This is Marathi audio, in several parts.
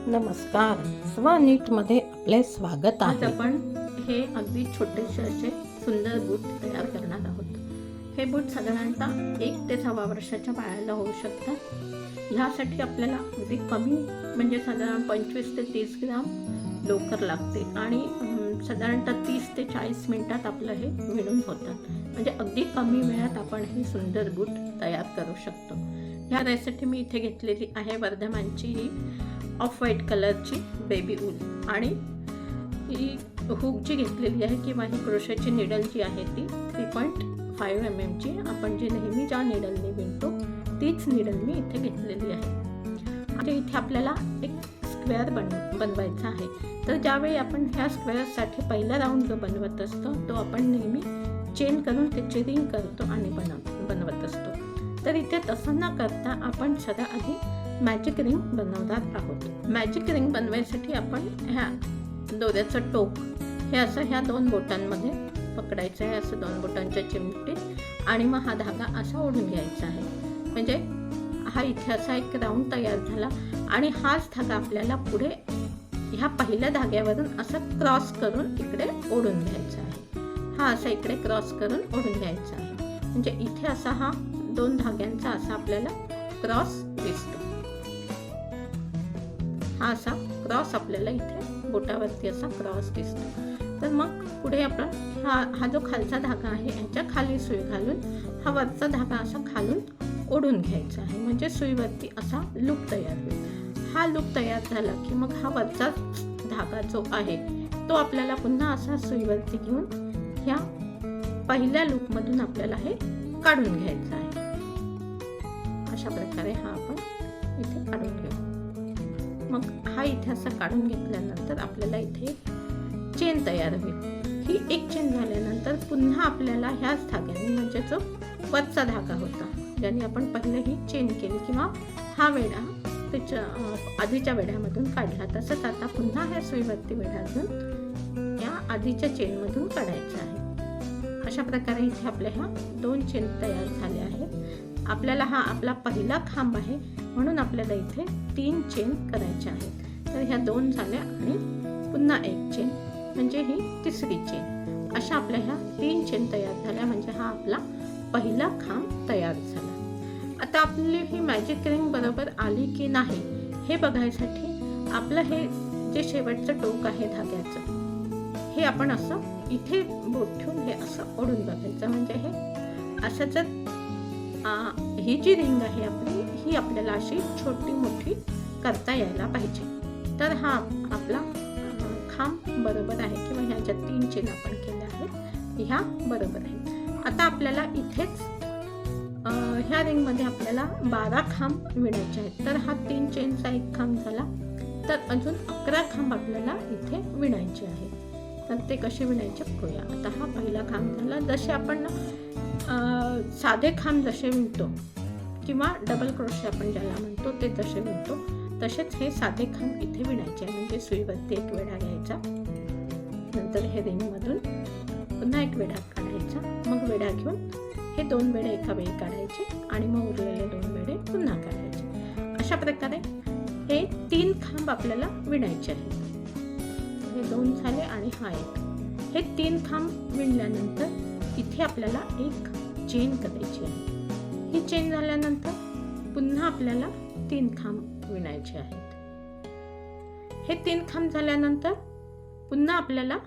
नमस्कार, स्वनीटमध्ये आपले स्वागत आज आहे. आपण हे अगदी छोटेसे असे सुंदर बूट तयार करणार आहोत. हे बूट साधारणतः 1 ते 6 वर्षाच्या बाळाला होऊ शकतात. ह्यासाठी आपल्याला अगदी कमी म्हणजे साधारण 25 ते 30 ग्राम लोकर लागते आणि साधारणतः 30 ते 40 मिनिटात आपलं हे विणून होतात. म्हणजे अगदी कमी वेळात आपण हे सुंदर बूट तयार करू शकतो. ह्या रेसिपी मी इथे घेतलेली आहे वर्धमानची ही ऑफ व्हाईट कलरची बेबी वूल आणि ही हुक जी घेतलेली आहे किंवा ही क्रोशाची निडल जी आहे ती 3.5 mm ची. आपण जी नेहमी ज्या निडलने विणतो तीच निडल मी इथे घेतलेली आहे. आता इथे आपल्याला एक स्क्वेअर बनवायचा आहे. तर ज्यावेळी आपण ह्या स्क्वेअरसाठी पहिला राऊंड जो बनवत असतो तो आपण नेहमी चेन करून त्याची रिंग करतो आणि बनवत असतो. तर इथे तसं न करता आपण सगळं आधी मॅजिक रिंग बनवणार आहोत. मॅजिक रिंग बनवायसाठी आपण ह्या दोऱ्याचं टोक हे असं ह्या 2 बोटांमध्ये पकडायचं आहे, असं 2 बोटांच्या चिमटीत, आणि मग हा धागा असा ओढून घ्यायचा आहे. म्हणजे हा इथे असा एक राऊंड तयार झाला आणि हाच धागा आपल्याला पुढे ह्या पहिल्या धाग्यावरून असा क्रॉस करून इकडे ओढून घ्यायचा आहे. हा असा इकडे क्रॉस करून ओढून घ्यायचा आहे. म्हणजे इथे असा हा 2 धाग्यांचा असा आपल्याला क्रॉस दिसतो. हा असा क्रॉस आपल्याला इथे बोटावरती असा क्रॉस दिसतो. तर मग पुढे आपण हा जो खालचा धागा आहे ह्याच्या खाली सुई घालून हा वरचा धागा असा खालून ओढून घ्यायचा आहे. म्हणजे सुईवरती असा लूप तयार होईल. हा लूप तयार झाला की मग हा वरचा धागा जो आहे तो आपल्याला पुन्हा असा सुईवरती घेऊन ह्या पहिल्या लूपमधून आपल्याला हे काढून घ्यायचं आहे. अशा प्रकारे हा आपण इथे काढून घेऊ. मग हा इथे असा काढून घेतल्यानंतर आपल्याला इथे चेन तयार होईल. ही एक चेन झाल्यानंतर पुन्हा आपल्याला ह्याच धाग्याने म्हणजे जो वरचा धागा होता ज्याने आपण पहिले ही चेन केली किंवा हा वेढा त्याच्या आधीच्या वेढ्यामधून काढला, तसंच आता पुन्हा ह्या सुईवरती वेढा घेऊन या आधीच्या चेनमधून काढायचा आहे. अशा प्रकारे इथे आपल्या ह्या 2 चेन तयार झाल्या आहेत. आपल्याला हा आपला पहिला खांब आहे म्हणून आपल्याला इथे 3 चेन करायच्या आहेत. तर ह्या 2 झाल्या आणि पुन्हा 1 चेन म्हणजे ही तिसरी चेन. अशा आपल्या ह्या 3 चेन तयार झाल्या म्हणजे हा आपला पहिला खांब तयार झाला. आता आपली ही मॅजिक रिंग बरोबर आली की नाही हे बघायसाठी आपलं हे जे शेवटचं टोक आहे धाग्याचं हे आपण असं इथे बोट ठेवून हे असं ओढून बघायचं. म्हणजे हे असं जर ही जी रिंग आहे आपली ही आपल्याला अशी छोटी मोठी करता यायला पाहिजे. तर हा आपला खांब बरोबर आहे किंवा ह्या ज्या 3 चेन आपण केल्या आहेत ह्या बरोबर आहे. आता आपल्याला इथेच ह्या रिंगमध्ये आपल्याला 12 खांब विणायचे आहेत. तर हा 3 चेनचा एक खांब झाला तर अजून 11 खांब आपल्याला इथे विणायचे आहेत. तर ते कसे विणायचे बघूया. आता हा पहिला खांब झाला. जसे आपण साधे खांब जसे विणतो किंवा डबल क्रोशे आपण ज्याला म्हणतो ते जसे विणतो तसेच हे साधे खांब इथे विणायचे आहे. म्हणजे सुईवरती एक वेढा घ्यायचा, नंतर हे रिंगमधून पुन्हा एक वेढा काढायचा, मग वेढा घेऊन हे 2 वेढे एका वेळी काढायचे आणि मग उरलेले 2 वेढे पुन्हा काढायचे. अशा प्रकारे हे 3 खांब आपल्याला विणायचे आहेत. हे 2 झाले आणि हा एक. हे 3 खांब विणल्यानंतर इथे आपल्याला एक चेन करायची आहे. ही चेन झाल्यानंतर पुन्हा आपल्याला 3 खांब विणायचे आहेत. हे 3 खांब झाल्यानंतर पुन्हा आपल्याला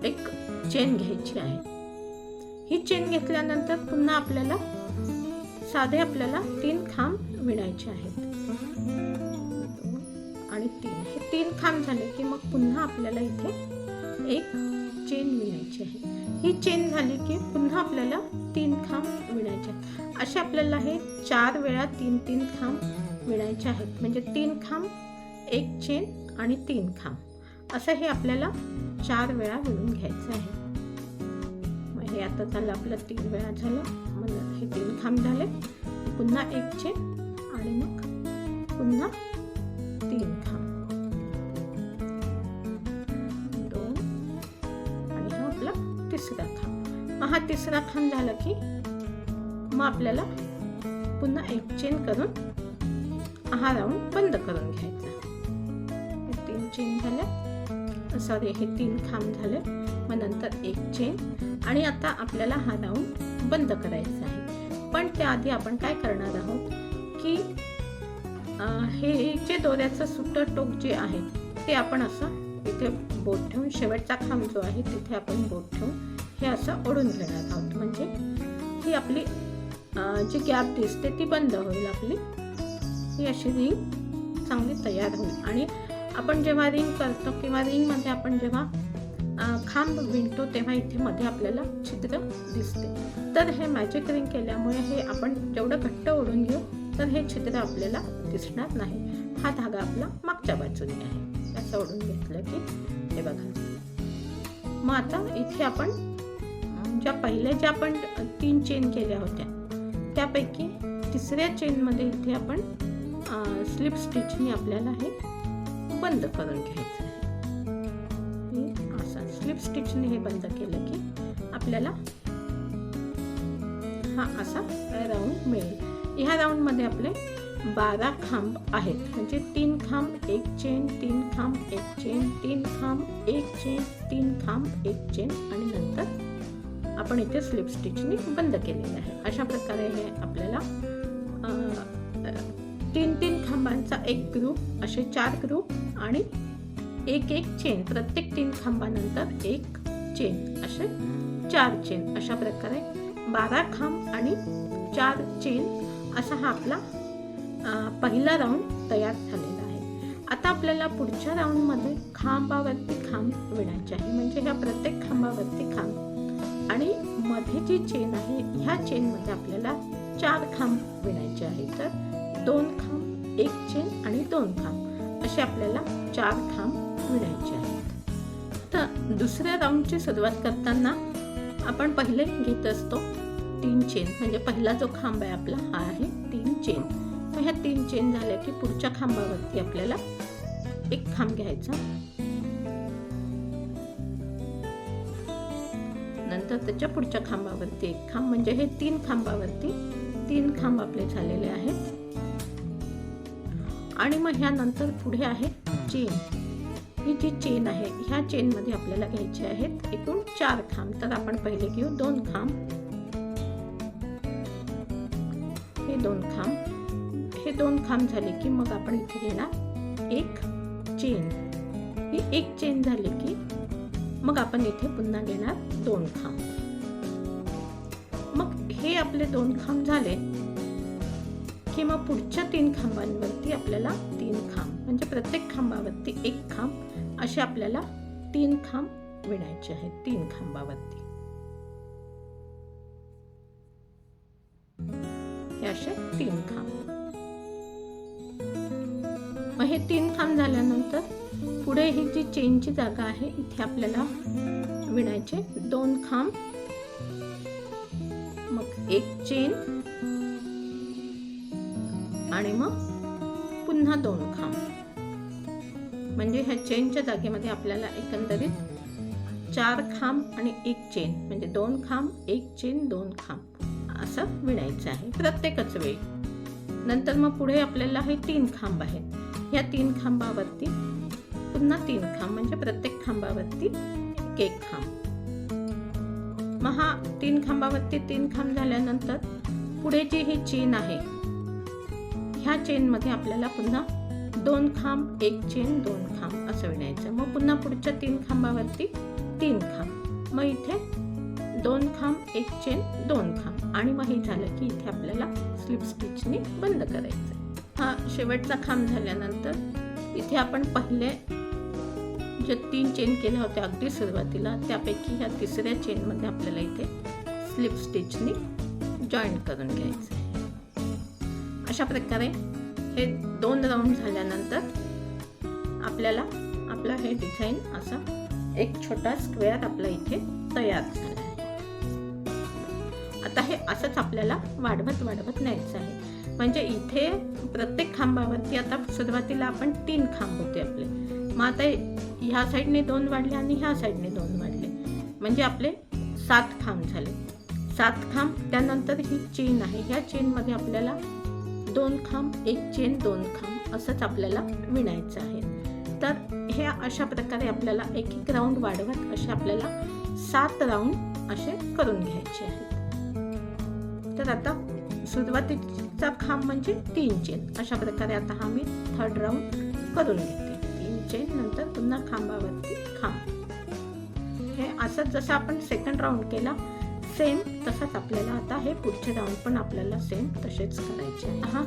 एक चेन घ्यायची आहे. ही चेन घेतल्यानंतर पुन्हा आपल्याला साधे आपल्याला 3 खांब विणायचे आहेत. 2 आणि 3 हे 3 खांब झाले की मग पुन्हा आपल्याला इथे एक चेन विणायची आहे. ही चेन झाली की पुन्हा आपल्याला 3 खांब विणायचे आहेत. असे आपल्याला हे 4 वेळा 3-3 खांब विणायचे आहेत. म्हणजे 3 खांब, 1 चेन आणि 3 खांब असं हे आपल्याला 4 वेळा विणून घ्यायचं आहे. मग हे आता झालं आपलं 3 वेळा झालं. मग हे 3 खांब झाले, पुन्हा 1 चेन आणि मग पुन्हा 3 खांब, 2 आणि हा आपला तिसरा खांब. मग हा तिसरा खांब झाला की मग आपल्याला पुन्हा 1 चेन करून हा राऊंड बंद करून घ्यायचा. हे 3 चेन झाल्या, सॉरी हे 3 खांब झाले, मग नंतर 1 चेन आणि आता आपल्याला हा राऊंड बंद करायचा आहे. पण त्याआधी आपण काय करणार आहोत की हे जे दोऱ्याचं सुट्टं टोक जे आहे ते आपण असं इथे बोट ठेवून, शेवटचा खांब जो आहे तिथे आपण बोट ठेवून हे असं ओढून घेणार आहोत. म्हणजे ही आपली जी गॅप दिसते ती बंद होईल, आपली ही अशी रिंग चांगली तयार होईल. आणि आपण जेव्हा रिंग करतो किंवा रिंगमध्ये आपण जेव्हा खांब विणतो तेव्हा इथे मध्ये आपल्याला छिद्र दिसते. तर हे मॅजिक रिंग केल्यामुळे हे आपण जेवढं घट्ट ओढून घेऊ तर हे छिद्र आपल्याला दिसणार नाही. हा धागा आपला मागच्या बाजूने आहे, असं ओढून घेतलं की हे बघा. मग आता इथे आपण ज्या आपण 3 चेन केल्या होत्या त्यापैकी तिसऱ्या चेनमध्ये इथे आपण स्लिप स्टिचने आपल्याला हे बंद करून घ्यायचं आहे. असं स्लिप स्टिचने हे बंद केलं की आपल्याला हा असा राऊंड मिळेल. ह्या राऊंडमध्ये आपले 12 खांब आहेत. म्हणजे 3 खांब 1 चेन, 3 खांब 1 चेन, 3 खांब 1 चेन, 3 खांब 1 चेन आणि नंतर आपण इथे स्लिप स्टिचने बंद केलेलं आहे. अशा प्रकारे हे आपल्याला 3 खांबांचा एक ग्रुप, असे 4 ग्रुप आणि 1 चेन, प्रत्येक 3 खांबानंतर 1 चेन, असे 4 चेन, अशा प्रकारे 12 खांब आणि 4 चेन असा हा आपला पहिला राऊंड तयार झालेला आहे. आता आपल्याला पुढच्या राऊंडमध्ये खांबावरती खांब विणायचे आहे. म्हणजे ह्या प्रत्येक खांबावरती खांब आणि मध्ये जी चेन आहे ह्या चेनमध्ये आपल्याला 4 खांब विणायचे आहे. तर 2 खांब 1 चेन आणि 2 खांब असे आपल्याला 4 खांब विणायचे आहेत. तर दुसऱ्या राऊंडची सुरुवात करताना आपण पहिले घेत असतो 3 चेन. म्हणजे पहिला जो खांब आहे आपला हा आहे 3 चेन. मग ह्या 3 चेन झाल्या की पुढच्या खांबावरती आपल्याला 1 खांब घ्यायचा, नंतर त्याच्या पुढच्या खांबावरती 1 खांब. म्हणजे हे 3 खांबावरती 3 खांब आपले झालेले आहेत. आणि मग ह्यानंतर पुढे आहे चेन. ही जी चेन आहे ह्या चेनमध्ये आपल्याला घ्यायचे आहेत एकूण 4 खांब. तर आपण पहिले घेऊ 2 खांब, हे 2 खांब, हे 2 खांब झाले की मग आपण इथे घेणार 1 चेन. ही 1 चेन झाली की मग आपण इथे पुन्हा घेणार 2 खांब. मग हे आपले 2 खांब झाले की मग पुढच्या 3 खांबांवरती आपल्याला 3 खांब, म्हणजे प्रत्येक खांबावरती 1 खांब असे आपल्याला 3 खांब विणायचे आहेत. 3 खांबावरती हे असे 3 खांब. मग हे 3 खांब झाल्यानंतर पुढे ही जी चेनची जागा आहे इथे आपल्याला विणायचे 2 खांब, मग 1 चेन आणि मग पुन्हा 2 खांब. म्हणजे ह्या चेनच्या जागेमध्ये आपल्याला एकंदरीत 4 खांब आणि 1 चेन, म्हणजे 2 खांब 1 चेन 2 खांब असं विणायचं आहे प्रत्येकच वेळी. नंतर मग पुढे आपल्याला हे 3 खांब आहेत. ह्या 3 खांबावरती पुन्हा 3 खांब, म्हणजे प्रत्येक खांबावरती 1 खांब. मग हा 3 खांबावरती 3 खांब झाल्यानंतर पुढे जी ही चेन आहे ह्या चेनमध्ये आपल्याला पुन्हा 2 खांब 1 चेन 2 खांब असं विणायचं. मग पुन्हा पुढच्या 3 खांबावरती 3 खांब, मग इथे 2 खांब 1 चेन 2 खांब आणि मग हे झालं की इथे आपल्याला स्लिप स्टिचने बंद करायचं. हा शेवटचा खांब झाल्यानंतर इथे आपण पहिले जे 3 चेन केल्या होत्या अगदी सुरुवातीला त्यापैकी ह्या तिसऱ्या चेनमध्ये आपल्याला इथे स्लिप स्टिचने जॉईन करून घ्यायचं आहे. अशा प्रकारे हे 2 राऊंड झाल्यानंतर आपल्याला आपला हे डिझाईन असा एक छोटा स्क्वेअर आपला इथे तयार झाला आहे. आता हे असंच आपल्याला वाढवत न्यायचं आहे. म्हणजे इथे प्रत्येक खांबावरती आता सुरुवातीला आपण 3 खांब होते आपले, मग आता ह्या साईडने 2 वाढले आणि ह्या साईडने 2 वाढले, म्हणजे आपले 7 खांब झाले. 7 खांब. त्यानंतर ही चेन आहे, ह्या चेनमध्ये आपल्याला 2 खांब 1 चेन 2 खांब असंच आपल्याला विणायचं आहे. तर हे अशा प्रकारे आपल्याला एक एक राऊंड वाढवत असे आपल्याला 7 राऊंड असे करून घ्यायचे आहेत. तर आता सुरुवातीचा खांब म्हणजे 3 चेन, अशा प्रकारे आता हा मी 3rd राऊंड करून घेते. 3 चेन नंतर पुन्हा खांबावरती खांब. हे असंच जसं आपण 2nd राऊंड केला सेम तसंच आपल्याला आता हे पुढचे राऊंड पण आपल्याला सेम तसेच करायचे आहे. हा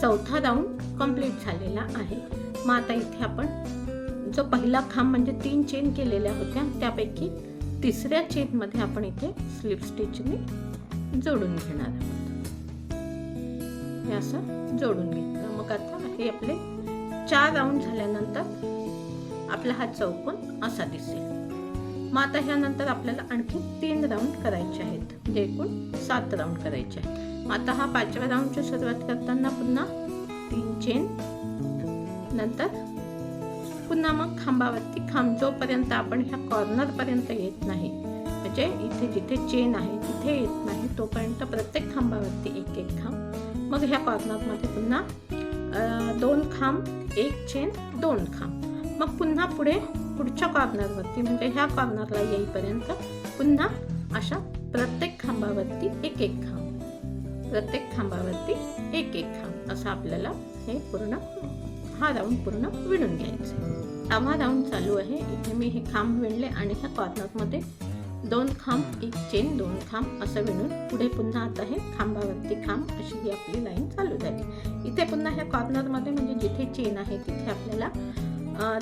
4था राऊंड कंप्लीट झालेला आहे. मग आता इथे आपण जो पहिला खांब म्हणजे 3 चेन केलेल्या होत्या त्यापैकी 3ऱ्या चेनमध्ये आपण इथे स्लिप स्टिचने जोडून घेणार आहोत. हे असं जोडून घेतलं. मग आता हे आपले 4 राऊंड झाल्यानंतर आपला हा चौकोन असा दिसेल. मग आता ह्यानंतर आपल्याला आणखी 3 राऊंड करायचे आहेत, म्हणजे एकूण 7 राऊंड करायचे आहेत. मग आता हा 5व्या राऊंडची सुरुवात करताना पुन्हा 3 चेन नंतर पुन्हा मग खांबावरती खांब जोपर्यंत आपण ह्या कॉर्नरपर्यंत येत नाही, म्हणजे इथे जिथे चेन आहे तिथे येत नाही तोपर्यंत प्रत्येक खांबावरती एक एक खांब. मग ह्या कॉर्नरमध्ये पुन्हा 2 खांब 1 चेन 2 खांब. मग पुन्हा पुढच्या कॉर्नरवरती म्हणजे ह्या कॉर्नरला येईपर्यंत पुन्हा अशा प्रत्येक खांबावरती एक एक खांब, प्रत्येक खांबावरती एक एक खांब असं आपल्याला हे पूर्ण हा राऊंड पूर्ण विणून घ्यायचं. 6वा राऊंड चालू आहे. इथे मी हे खांब विणले आणि ह्या कॉर्नरमध्ये 2 खांब 1 चेन 2 खांब असं विणून पुढे पुन्हा आता हे खांबावरती खांब अशी ही आपली लाईन चालू झाली. इथे पुन्हा ह्या कॉर्नरमध्ये म्हणजे जिथे चेन आहे तिथे आपल्याला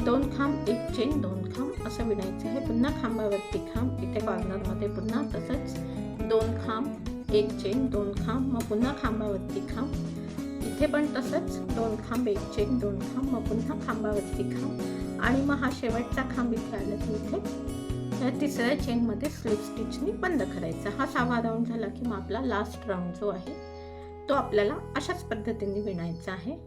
2 खांब 1 चेन 2 खांब असं विणायचं आहे. पुन्हा खांबावरती खांब, इथे कॉर्नरमध्ये पुन्हा तसंच 2 खांब 1 चेन 2 खांब, मग पुन्हा खांबावरती खांब, इथे पण तसंच 2 खांब 1 चेन 2 खांब, मग पुन्हा खांबावरती खांब आणि मग हा शेवटचा खांब इथे आला की इथे या 3ऱ्या चेनमध्ये स्लिप स्टिचनी बंद करायचा. हा 6वा राऊंड झाला की मग आपला लास्ट राऊंड जो आहे तो आपल्याला अशाच पद्धतीने विणायचा आहे.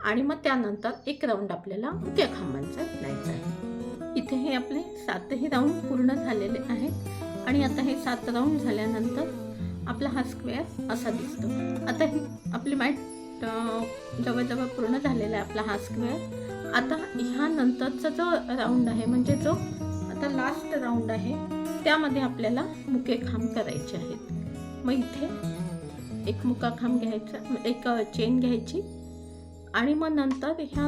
आणि मग त्यानंतर एक राऊंड आपल्याला मुक्या खांबांचा विणायचा आहे. इथे हे आपले 7ही राऊंड पूर्ण झालेले आहेत आणि आता हे 7 राऊंड झाल्यानंतर आपला हा स्क्वेअर असा दिसतो. आता ही आपली मॅट जवळजवळ पूर्ण झालेला आहे आपला हा स्क्वेअर. आता ह्या नंतरचा जो राऊंड आहे म्हणजे जो आता लास्ट राऊंड आहे त्यामध्ये आपल्याला मुके खांब करायचे आहेत. मग इथे एक मुका खांब घ्यायचा, एक चेन घ्यायची आणि मग नंतर ह्या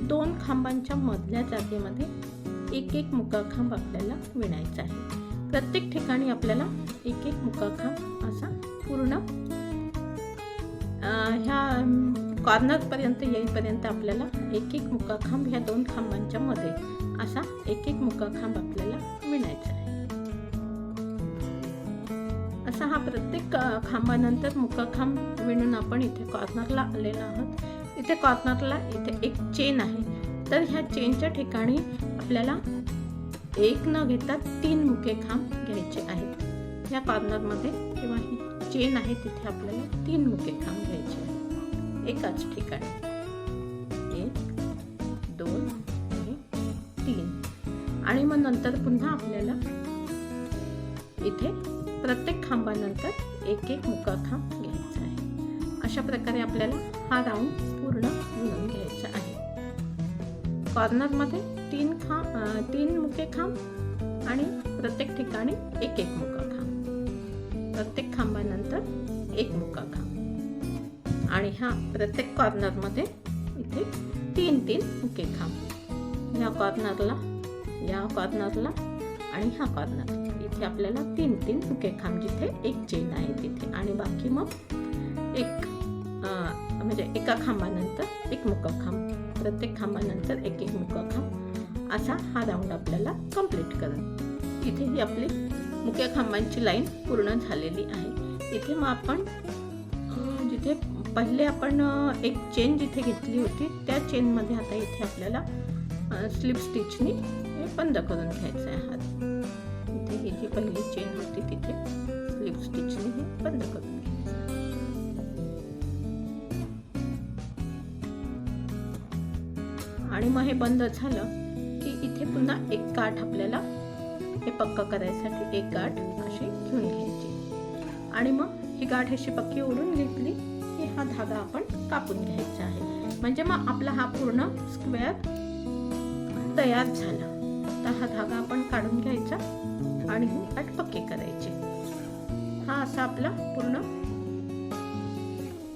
2 खांबांच्या मधल्या जागेमध्ये एक एक मुका खांब आपल्याला विणायचा आहे. प्रत्येक ठिकाणी आपल्याला एक एक मुका खांब असा पूर्ण ह्या कॉर्नरपर्यंत येईपर्यंत आपल्याला एक एक मुका खांब ह्या 2 खांबांच्या मध्ये असा एक एक मुका खांब आपल्याला विणायचा आहे. असा हा प्रत्येक खांबानंतर मुका खांब विणून आपण इथे कॉर्नरला आलेलो आहोत. इथे कॉर्नरला इथे एक चेन आहे, तर ह्या चेनच्या ठिकाणी आपल्याला एक न घेता 3 मुके खांब घ्यायचे आहेत. ह्या कॉर्नरमध्ये किंवा ही चेन आहे तिथे आपल्याला 3 मुके खांब घ्यायचे आहेत एकाच ठिकाणी. 1 2 आणि 3 आणि मग नंतर पुन्हा आपल्याला इथे प्रत्येक खांबानंतर एक एक मुका खांब घ्यायचा आहे. अशा प्रकारे आपल्याला हा राऊंड पूर्ण विणून घ्यायचा आहे. कॉर्नरमध्ये 3 मुके खांब आणि प्रत्येक ठिकाणी एक एक मुका खांब, प्रत्येक खांबानंतर एक मुका खांब आणि हा प्रत्येक कॉर्नरमध्ये इथे 3 मुके खांब. ह्या कॉर्नरला, या कॉर्नरला आणि ह्या कॉर्नरला इथे आपल्याला 3 मुके खांब, जिथे एक चेन आहे तिथे, आणि बाकी मग एक म्हणजे एका खांबानंतर एक मुका खांब, प्रत्येक खांबानंतर एक एक मुका खांब असा हा राऊंड आपल्याला कंप्लीट करून इथे ही आपली मुक्या खांबांची लाईन पूर्ण झालेली आहे. इथे मग आपण जिथे पहिले आपण एक चेन जिथे घेतली होती त्या चेनमध्ये आता इथे आपल्याला स्लिप स्टिचनी बंद करून घ्यायचं आहे हात. इथे ही जी पहिली चेन होती तिथे स्लिप स्टिचनी हे बंद करून घ्यायचं. आणि मग हे बंद झालं की इथे पुन्हा एक गाठ आपल्याला हे पक्क करायसाठी एक गाठ अशी घेऊन घ्यायची आणि मग ही गाठ अशी पक्की ओढून घेतली की हा धागा आपण कापून घ्यायचा आहे. म्हणजे मग आपला हा पूर्ण स्क्वेअर तयार झाला. तर हा धागा आपण काढून घ्यायचा आणि ही अट पक्की करायची. हा असा आपला पूर्ण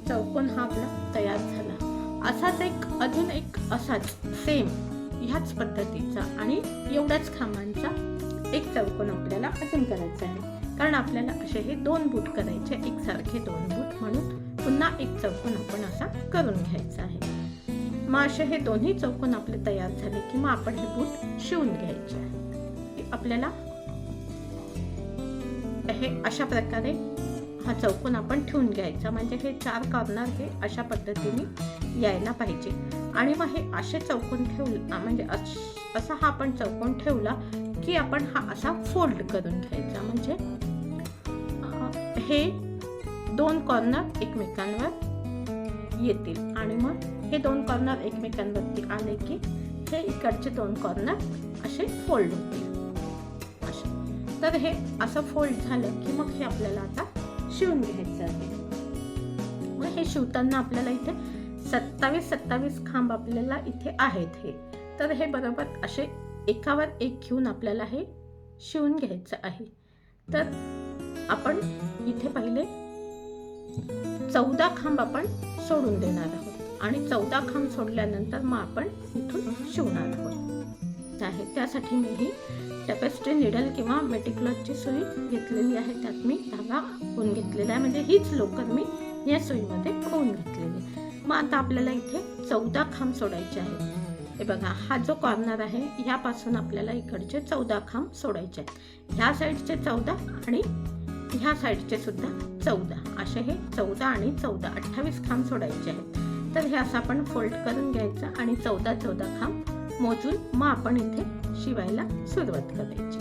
चौकोन हा आपला तयार झाला. असाच अजून एक असाच सेम ह्याच पद्धतीचा आणि एवढ्याच खांबांचा एक चौकोन आपल्याला अजून करायचा आहे. कारण आपल्याला असे हे 2 बूट करायचे, एकसारखे 2 बूट, म्हणून पुन्हा एक चौकोन आपण असा करून घ्यायचा आहे. मग असे हे दोन्ही चौकोन आपले तयार झाले की मग आपण हे बूट शिवून घ्यायचे आहे. आपल्याला हे अशा प्रकारे हा चौकोन आपण ठेवून घ्यायचा. म्हणजे हे 4 कॉर्नर हे अशा पद्धतीने यायला पाहिजे. आणि मग हे असे चौकोन म्हणजे असा हा आपण चौकोन ठेवला की आपण हा असा फोल्ड करून घ्यायचा. म्हणजे हे 2 कॉर्नर एकमेकांवर येतील आणि मग हे 2 कॉर्नर एकमेकांवरती आले की हे इकडचे 2 कॉर्नर असे फोल्ड होतील असे. तर हे असं फोल्ड झालं की मग हे आपल्याला आता शिवून घ्यायचं आहे. मग हे शिवताना आपल्याला इथे 27 खांब आपल्याला इथे आहेत हे. तर हे बरोबर असे एकावर एक घेऊन आपल्याला हे शिवून घ्यायचं आहे. तर आपण इथे पहिले 14 खांब आपण सोडून देणार आहोत आणि 14 खांब सोडल्यानंतर मग आपण इथून शिवणार आहोत आहे. त्यासाठी मी ही टॅपेस्ट्री निडल किंवा मेटिक्लोजची सुई घेतलेली आहे. त्यात मी धागा होऊन घेतलेला आहे. म्हणजे हीच लोकर मी या सुईमध्ये होऊन घेतलेली आहे. मग आता आपल्याला इथे 14 खांब सोडायचे आहेत. हे बघा, हा जो कॉर्नर आहे ह्यापासून आपल्याला इकडचे 14 खांब सोडायचे आहेत. ह्या साईडचे 14 आणि ह्या साईडचे सुद्धा 14, असे हे 14 आणि 14 28 खांब सोडायचे आहेत. तर हे असं आपण फोल्ड करून घ्यायचं आणि 14 खांब मोजून मग आपण इथे शिवायला सुरुवात करायची.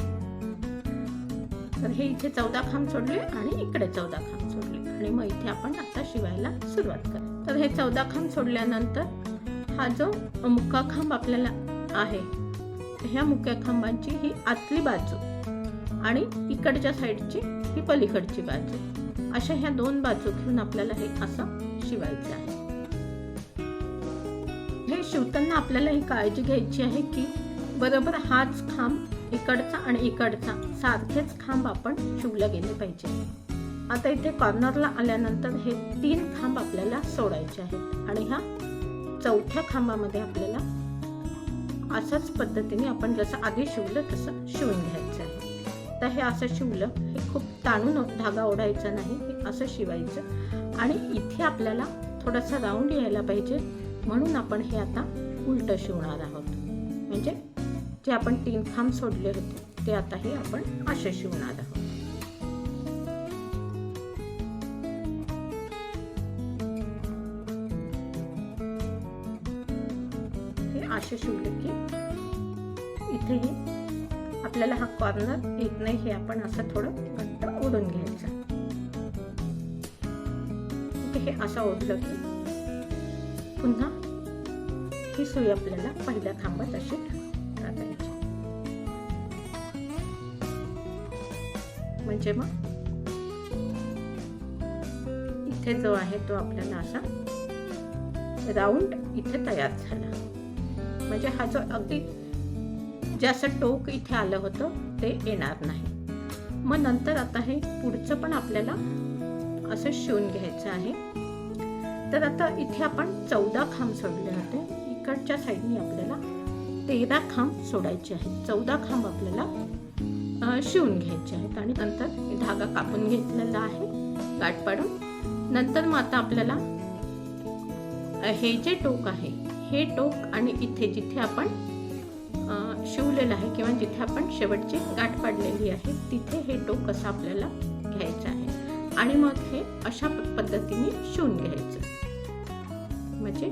तर हे इथे 14 खांब सोडले आणि इकडे 14 खांब सोडले आणि मग इथे आपण आता शिवायला सुरुवात करू. तर हे 14 खांब सोडल्यानंतर हा जो मुक्का खांब आपल्याला आहे, ह्या मुक्या खांबांची ही आतली बाजू आणि इकडच्या साईडची ही पलीकडची बाजू, अशा ह्या 2 बाजू घेऊन आपल्याला हे असं शिवायचं आहे. हे शिवताना आपल्याला ही काळजी घ्यायची आहे की बरोबर हाच खांब इकडचा आणि इकडचा सारखेच खांब आपण शिवले गेले पाहिजे. आता इथे कॉर्नरला आल्यानंतर हे 3 खांब आपल्याला सोडायचे आहेत आणि ह्या 4थ्या खांबामध्ये आपल्याला अशाच पद्धतीने आपण जसं आधी शिवलं तसं शिवून घ्यायचं आहे. तर हे असं शिवलं, हे खूप ताणून धागा ओढायचा नाही, हे असं शिवायचं आणि इथे आपल्याला थोडासा राऊंड यायला पाहिजे म्हणून आपण हे आता उलटं शिवणार आहोत. म्हणजे जे आपण 3 खांब सोडले होते ते आता हे आपण असे शिवणार आहोत. हे असे शिवले की इथेही आपल्याला हा कॉर्नर येत नाही, हे आपण असं थोडं घट्ट ओढून घ्यायचं. हे असं ओढलं की पुन्हा ही सुई आपल्याला पहिल्या खांबात अशी टाकायची. म्हणजे मग इथे जो आहे तो आपल्याला असा राऊंड इथे तयार झाला. म्हणजे हा जो अगदी जे असं टोक इथे आलं होतं ते येणार नाही. मग नंतर आता हे पुढचं पण आपल्याला असं शिवून घ्यायचं आहे. तर आता इथे आपण 14 खांब सोडले होते, इकडच्या साईडने आपल्याला 13 खांब सोडायचे आहेत. 14 खांब आपल्याला शिवून घ्यायचे आहेत आणि नंतर धागा कापून घेतलेला आहे गाठ पाडून. नंतर मग आता आपल्याला हे जे टोक आहे हे टोक आणि इथे जिथे आपण शिवलेलं आहे किंवा जिथे आपण शेवटची गाठ पाडलेली आहे तिथे हे टोक असं आपल्याला घ्यायचं आहे आणि मग हे अशा पद्धतीने शिवून घ्यायचं. म्हणजे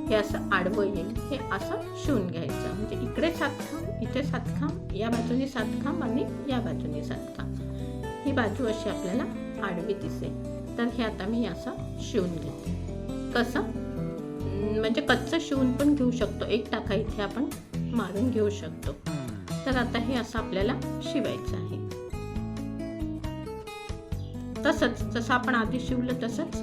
हे असं आडवं येईल, हे असं शिवून घ्यायचं. म्हणजे इकडे 7 खांब, इथे 7 खांब, या बाजूने 7 खांब आणि या बाजूने 7 खांब, ही बाजू अशी आपल्याला आडवी दिसेल. तर हे आता मी असं शिवून घेते. कसं म्हणजे कच्चं शिवून पण घेऊ शकतो, एक टाका इथे आपण मारून घेऊ शकतो. तर आता हे असं आपल्याला शिवायचं आहे. तसंच जसं आपण आधी शिवलं तसंच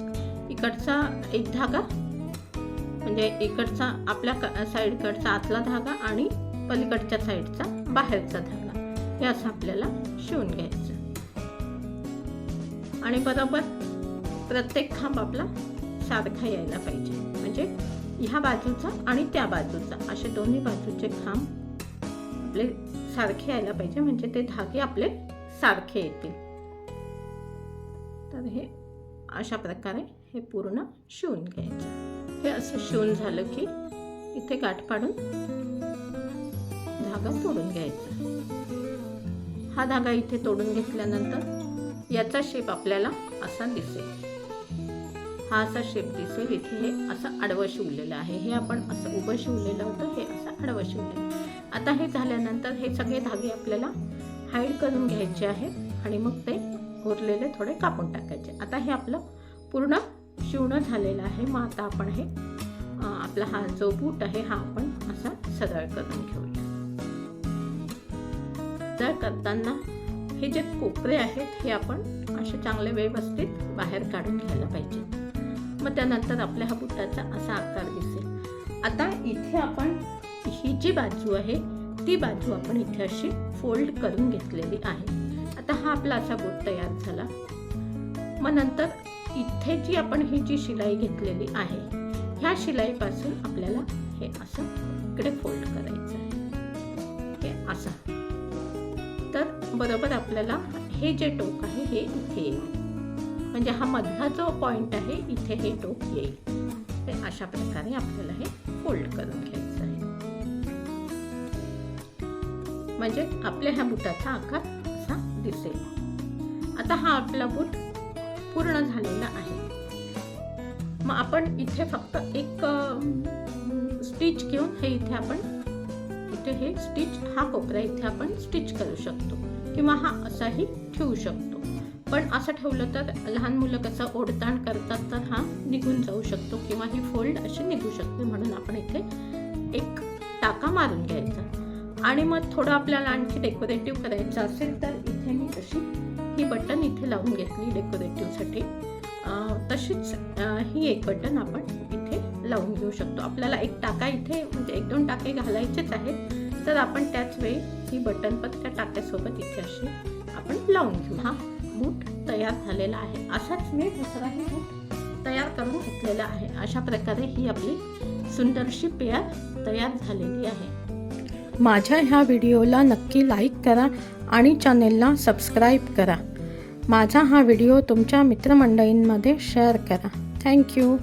इकडचा एक धागा म्हणजे इकडचा आपल्या साईडकडचा आतला धागा आणि पलीकडच्या साईडचा बाहेरचा धागा हे असं आपल्याला शिवून घ्यायचं आणि बरोबर प्रत्येक खांब आपला सारखा यायला पाहिजे. म्हणजे ह्या बाजूचा आणि त्या बाजूचा असे दोन्ही बाजूचे खांब आपले सारखे यायला पाहिजे. म्हणजे ते धागे आपले सारखे येतील. तर हे अशा प्रकारे हे पूर्ण शिवून घ्यायचं. हे असं शिवून झालं की इथे गाठ पाडून धागा तोडून घ्यायचा. हा धागा इथे तोडून घेतल्यानंतर याचा शेप आपल्याला असा दिसेल. हा असा शेप दिसेल. इथे हे असं आडवं शिवलेलं आहे. हे आपण असं उभं शिवलेलं होतं, हे असं आडवं शिवलेलं. आता हे झाल्यानंतर हे सगळे धागे आपल्याला हाईड करून घ्यायचे आहेत आणि मग ते उरलेले थोडे कापून टाकायचे. आता हे आपलं पूर्ण शिवणं झालेलं आहे. मग आता आपण हे आपला हा जो बूट आहे हा आपण असा सरळ करून घेऊया. सरळ करताना हे जे कोपरे आहेत हे आपण असे चांगले व्यवस्थित बाहेर काढून घ्यायला पाहिजे. मग त्यानंतर आपल्या हा बुटाचा असा आकार दिसेल. आता इथे आपण ही जी बाजू आहे ती बाजू आपण इथे अशी फोल्ड करून घेतलेली आहे. आता हा आपला असा बूट तयार झाला. मग नंतर इथे जी आपण ही जी शिलाई घेतलेली आहे ह्या शिलाईपासून आपल्याला हे असं इकडे फोल्ड करायचं आहे. हे असं. तर बरोबर आपल्याला हे जे टोक आहे हे इथे येईल. म्हणजे हा मधला जो पॉइंट आहे इथे हे टोक येईल. ते अशा प्रकारे आपल्याला हे फोल्ड करून घ्यायचं आहे. म्हणजे आपल्या ह्या बुटाचा आकार असा दिसेल. आता हा आपला बूट पूर्ण झालेला आहे. मग आपण इथे फक्त एक स्टिच घेऊन हे इथे आपण इथे हे स्टिच हा कोपरा इथे आपण स्टिच करू शकतो किंवा हा असाही ठेवू शकतो. पण असं ठेवलं तर लहान मुलं कसं ओढताण करतात तर हा निघून जाऊ शकतो किंवा ही फोल्ड अशी निघू शकते. म्हणून आपण इथे एक टाका मारून घ्यायचा. आणि मग थोडं आपल्याला आणखी डेकोरेटिव्ह करायचं असेल तर इथे मी अशी ही बटन इथे लावून घेतली डेकोरेटिव्हसाठी. तशीच ही एक बटन आपण इथे लावून घेऊ शकतो. आपल्याला एक टाका इथे म्हणजे 1-2 टाके घालायचेच आहेत तर आपण त्याच वेळी ही बटन पण त्या टाक्यासोबत इथे अशी आपण लावून घेऊ. हा बूट तयार झालेला आहे. असाच मी दुसराही बूट तयार करून घेतलेला आहे. अशा प्रकारे ही आपली सुंदरशी पेअर तयार झालेली आहे. माझ्या ह्या व्हिडिओला नक्की लाईक करा आणि चॅनेलला सबस्क्राईब करा. माझा हा व्हिडिओ तुमच्या मित्रमंडळींमध्ये शेअर करा. थँक्यू.